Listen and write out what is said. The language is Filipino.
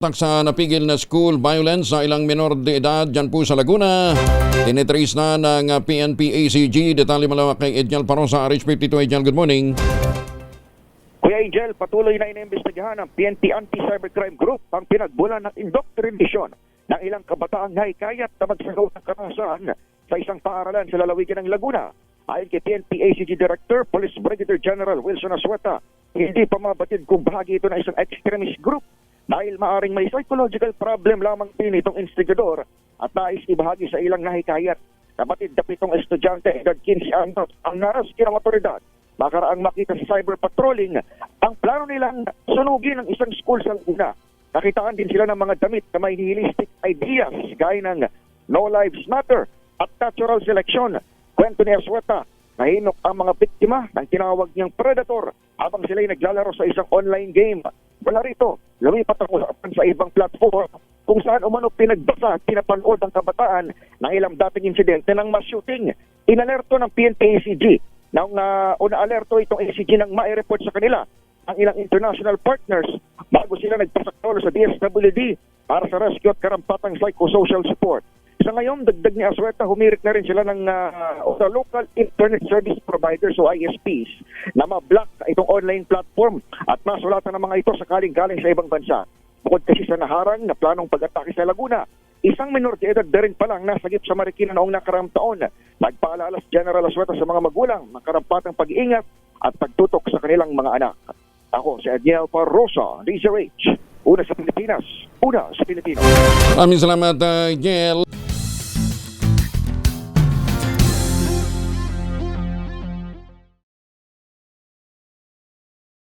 Sa napigil na school violence sa ilang menor de edad dyan po sa Laguna. Tinitrace na ng PNP-ACG. Detalye malawa kay Edjel Parosa, RH52. Edjel, good morning. Kuya Angel, patuloy na inimbestigahan ng PNP Anti-Cybercrime Group ang pinagbulan ng indoctrination ng ilang kabataang naikayat na magsagaw ng karahasan sa isang paaralan sa lalawigan ng Laguna. Ayon kay PNP ACG Director, Police Brigadier General Wilson Asueta, hindi pa mabatid kung bahagi ito ng isang extremist group dahil maaring may psychological problem lamang din itong instigador at nais ibahagi sa ilang nahikayat. Nabatid na 7 estudyante edad 15 anyos ang naraski ng otoridad. Makaraang makita sa cyber patrolling, ang plano nilang sunugin ang isang school sa Laguna. Nakitaan din sila ng mga damit na may nihilistic ideas gaya ng No Lives Matter at natural selection. Kwento ni Asueta, nahinok ang mga biktima ng tinawag niyang predator habang sila'y naglalaro sa isang online game. Wala rito, lumipat ang usapan sa ibang platform kung saan umano pinagbasa at pinapanood ang kabataan ng ilang dating insidente ng mass shooting. Inalerto ng PNP-ACG nang una-alerto itong ACG nang mai-report sa kanila ang ilang international partners bago sila nagpasaktolo sa DSWD para sa rescue at karampatang psychosocial support. Sa ngayon, dagdag ni Asueta, humirit na rin sila ng local internet service providers o ISPs na ma-block itong online platform at masulatan ng mga ito sakaling galing sa ibang bansa. Bukod kasi sa naharang na planong pag-atake sa Laguna, isang minor de edad na rin palang nasagip sa Marikina noong nakaraang taon. Nagpaalala si General Asueta sa mga magulang ng karampatang pag-iingat at pagtutok sa kanilang mga anak. Ako si Edjel Parosa, DZRH. Una sa Pilipinas, una sa Pilipino. Maraming salamat, Edjel.